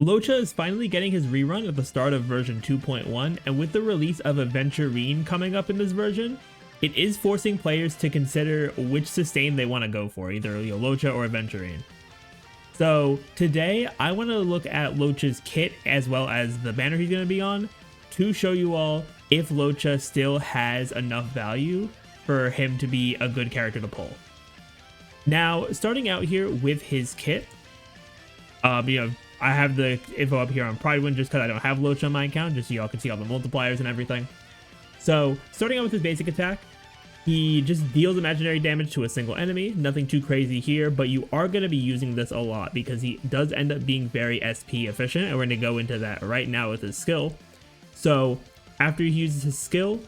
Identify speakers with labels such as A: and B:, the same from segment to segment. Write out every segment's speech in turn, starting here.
A: Luocha is finally getting his rerun at the start of version 2.1, and with the release of Aventurine coming up in this version, it is forcing players to consider which sustain they want to go for, either Luocha or Aventurine. So today, I want to look at Luocha's kit as well as the banner he's going to be on to show you all if Luocha still has enough value for him to be a good character to pull. Now, starting out here with his kit, I have the info up here on Pridewind just because I don't have Luocha on my account, just so y'all can see all the multipliers and everything. So, starting out with his basic attack, he just deals imaginary damage to a single enemy. Nothing too crazy here, but you are going to be using this a lot because he does end up being very SP efficient, and we're going to go into that right now with his skill. So, after he uses his skill,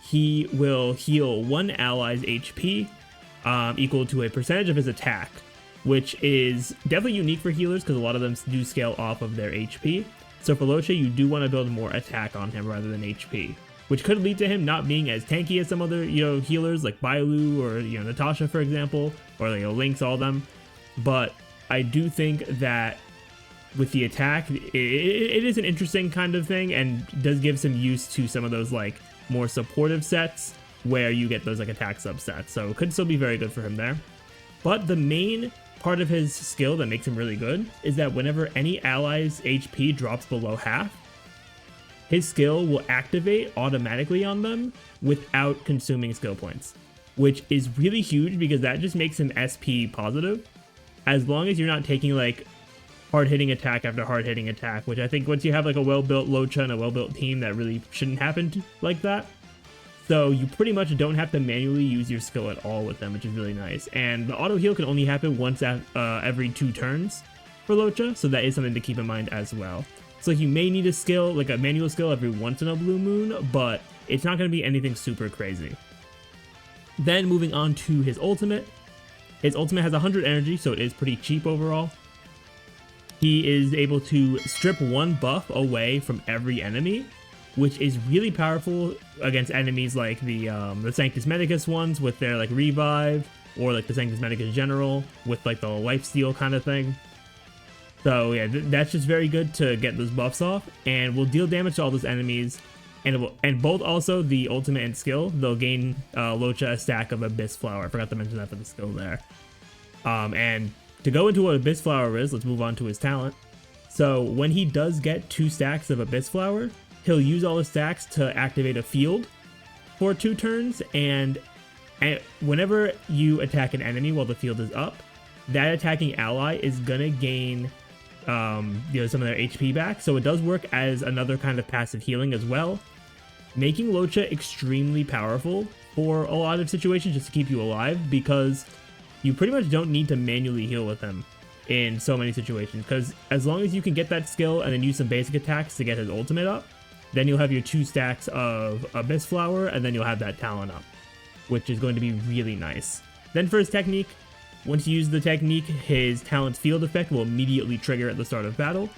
A: he will heal one ally's HP equal to a percentage of his attack, which is definitely unique for healers because a lot of them do scale off of their HP. So for Luocha, you do want to build more attack on him rather than HP, which could lead to him not being as tanky as some other healers like Bailu or Natasha, for example, or Lynx, all of them. But I do think that with the attack, it is an interesting kind of thing and does give some use to some of those like more supportive sets where you get those like attack subsets. So it could still be very good for him there. But the main part of his skill that makes him really good is that whenever any ally's HP drops below half, his skill will activate automatically on them without consuming skill points, which is really huge because that just makes him SP positive, as long as you're not taking like hard-hitting attack after hard-hitting attack, which I think once you have like a well-built Luocha and a well-built team, that really shouldn't happen like that. So you pretty much don't have to manually use your skill at all with them, which is really nice. And the auto heal can only happen once every 2 turns for Luocha, so that is something to keep in mind as well. So you may need a skill, like a manual skill every once in a blue moon, but it's not going to be anything super crazy. Then moving on to his ultimate. His ultimate has 100 energy, so it is pretty cheap overall. He is able to strip 1 buff away from every enemy, which is really powerful against enemies like the Sanctus Medicus ones with their like revive, or like the Sanctus Medicus General with like the lifesteal kind of thing. So yeah, that's just very good to get those buffs off, and will deal damage to all those enemies. And both also the ultimate and skill, they'll gain Luocha a stack of Abyss Flower. I forgot to mention that for the skill there. And to go into what Abyss Flower is, let's move on to his talent. So when he does get 2 stacks of Abyss Flower, he'll use all his stacks to activate a field for 2 turns, and whenever you attack an enemy while the field is up, that attacking ally is gonna gain some of their HP back. So it does work as another kind of passive healing as well, making Luocha extremely powerful for a lot of situations just to keep you alive, because you pretty much don't need to manually heal with him in so many situations, because as long as you can get that skill and then use some basic attacks to get his ultimate up, then you'll have your 2 stacks of Abyss Flower, and then you'll have that talent up, which is going to be really nice. Then for his technique, once you use the technique, his talent's field effect will immediately trigger at the start of battle.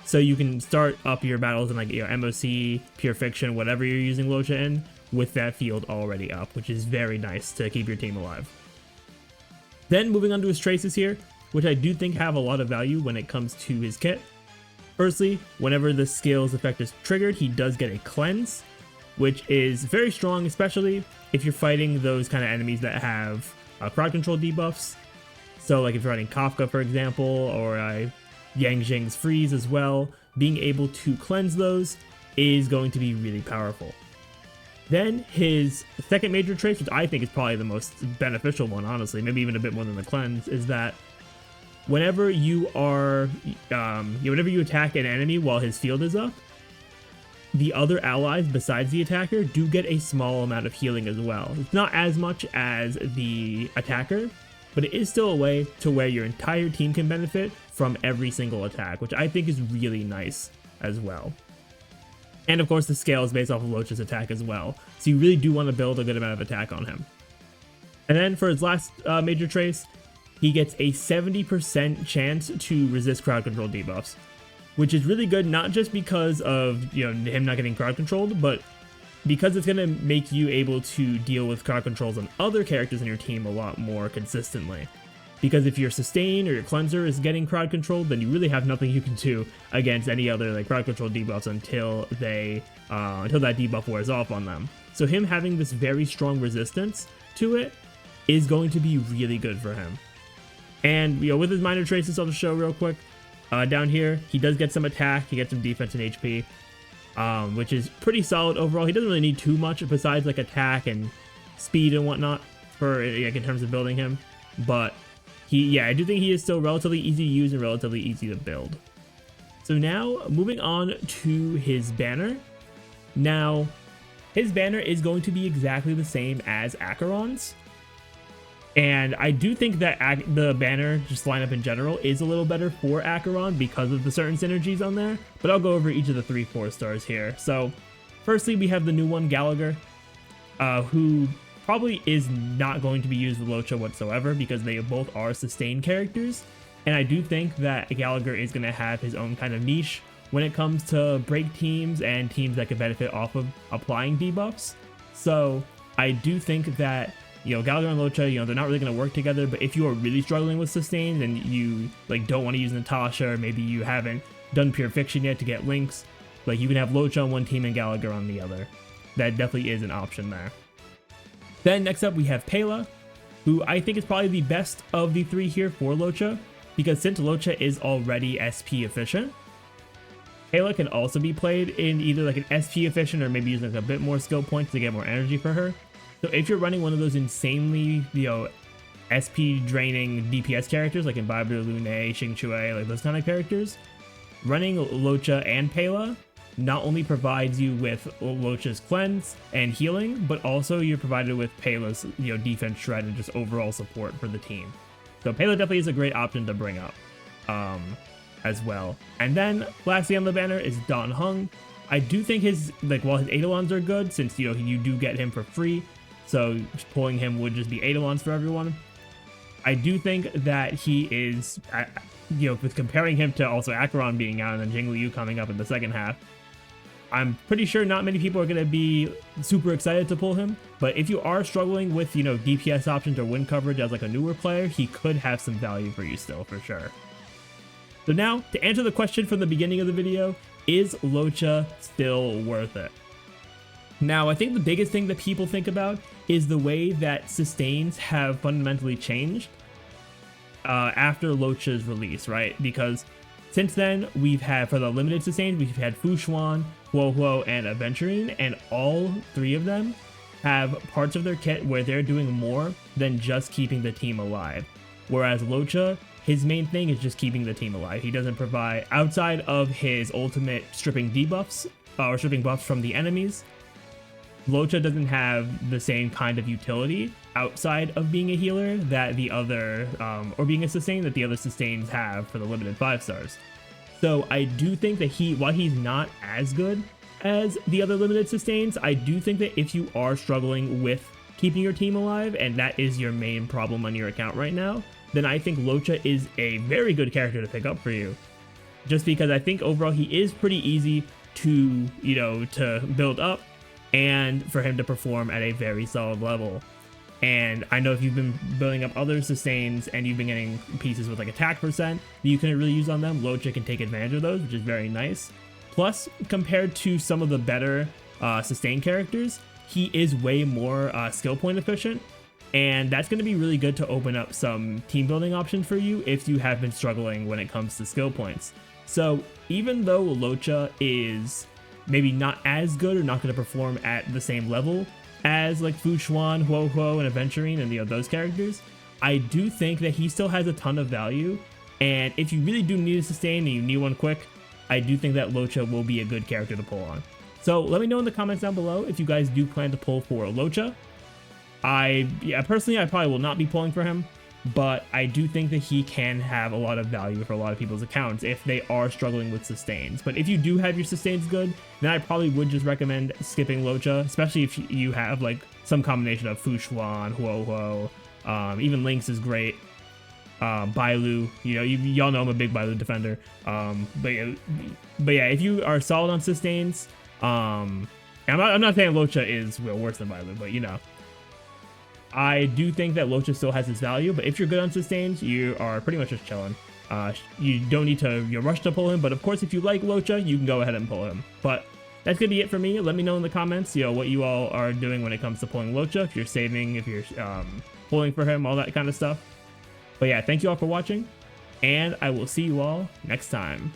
A: So you can start up your battles in like MOC, Pure Fiction, whatever you're using Luocha in, with that field already up, which is very nice to keep your team alive. Then moving on to his traces here, which I do think have a lot of value when it comes to his kit. Firstly, whenever the skill's effect is triggered, he does get a cleanse, which is very strong, especially if you're fighting those kind of enemies that have crowd control debuffs. So like if you're fighting Kafka, for example, or Yang Jing's freeze as well, being able to cleanse those is going to be really powerful. Then his second major trait, which I think is probably the most beneficial one, honestly, maybe even a bit more than the cleanse, is that whenever you are, whenever you attack an enemy while his field is up, the other allies besides the attacker do get a small amount of healing as well. It's not as much as the attacker, but it is still a way to where your entire team can benefit from every single attack, which I think is really nice as well. And of course the scale is based off of Luocha's attack as well, so you really do want to build a good amount of attack on him. And then for his last major trace, he gets a 70% chance to resist crowd control debuffs, which is really good, not just because of him not getting crowd controlled, but because it's going to make you able to deal with crowd controls on other characters in your team a lot more consistently. because if your sustain or your cleanser is getting crowd controlled, then you really have nothing you can do against any other like crowd control debuffs until that debuff wears off on them. So him having this very strong resistance to it is going to be really good for him. And with his minor traits, I'll just show real quick. Down here, he does get some attack, he gets some defense and HP, which is pretty solid overall. He doesn't really need too much besides like attack and speed and whatnot for like in terms of building him. But I do think he is still relatively easy to use and relatively easy to build. So now moving on to his banner. Now his banner is going to be exactly the same as Acheron's. And I do think that the banner just lineup in general is a little better for Acheron because of the certain synergies on there, but I'll go over each of the 3-4 stars here. So firstly, we have the new one, Gallagher, who probably is not going to be used with Luocha whatsoever because they both are sustained characters. And I do think that Gallagher is going to have his own kind of niche when it comes to break teams and teams that could benefit off of applying debuffs. So I do think that Gallagher and Luocha, they're not really going to work together, but if you are really struggling with sustains and you like don't want to use Natasha, or maybe you haven't done Pure Fiction yet to get links, like you can have Luocha on one team and Gallagher on the other. That definitely is an option there. Then next up we have Pela, who I think is probably the best of the 3 here for Luocha, because since Luocha is already SP efficient, Pela can also be played in either like an SP efficient or maybe using like a bit more skill points to get more energy for her. So if you're running one of those insanely, SP draining DPS characters like Imbiber, Lune, Xingqiu, like those kind of characters, running Luocha and Pela not only provides you with Luocha's cleanse and healing, but also you're provided with Pela's, defense shred and just overall support for the team. So Pela definitely is a great option to bring up, as well. And then lastly on the banner is Don Heng. I do think while his Eidolons are good, since you do get him for free, so pulling him would just be Eidolons for everyone. I do think that he is, with comparing him to also Acheron being out and then Jing Liu coming up in the second half, I'm pretty sure not many people are going to be super excited to pull him. But if you are struggling with, DPS options or win coverage as like a newer player, he could have some value for you still, for sure. So now, to answer the question from the beginning of the video, is Luocha still worth it? Now, I think the biggest thing that people think about is the way that sustains have fundamentally changed after Luocha's release, right? Because since then, we've had, for the limited sustains, we've had Fu Xuan, Huo, and Aventurine, and all 3 of them have parts of their kit where they're doing more than just keeping the team alive. Whereas Luocha, his main thing is just keeping the team alive. He doesn't provide, outside of his ultimate stripping debuffs, or stripping buffs from the enemies, Luocha doesn't have the same kind of utility outside of being a healer that the other, or being a sustain that the other sustains have for the limited 5 stars. So I do think that while he's not as good as the other limited sustains, I do think that if you are struggling with keeping your team alive, and that is your main problem on your account right now, then I think Luocha is a very good character to pick up for you. Just because I think overall he is pretty easy to, to build up, and for him to perform at a very solid level. And I know if you've been building up other sustains and you've been getting pieces with like attack percent that you can really use on them, Luocha can take advantage of those, which is very nice. Plus, compared to some of the better sustain characters, he is way more skill point efficient, and that's going to be really good to open up some team building options for you if you have been struggling when it comes to skill points. So even though Luocha is maybe not as good or not going to perform at the same level as like Fu Xuan, Huo, and Aventurine and those characters, I do think that he still has a ton of value. And if you really do need a sustain and you need one quick, I do think that Luocha will be a good character to pull on. So let me know in the comments down below if you guys do plan to pull for Luocha. Personally, I probably will not be pulling for him, but I do think that he can have a lot of value for a lot of people's accounts if they are struggling with sustains. But if you do have your sustains good, then I probably would just recommend skipping Luocha, especially if you have like some combination of Fu Xuan, Huo, even Lynx is great. Bailu, y'all know I'm a big Bailu defender. But yeah, if you are solid on sustains, I'm not saying Luocha is worse than Bailu, but I do think that Luocha still has its value, but if you're good on sustains, you are pretty much just chilling. You don't need to rush to pull him, but of course, if you like Luocha, you can go ahead and pull him. But that's gonna be it for me. Let me know in the comments, what you all are doing when it comes to pulling Luocha. If you're saving, if you're pulling for him, all that kind of stuff. But yeah, thank you all for watching, and I will see you all next time.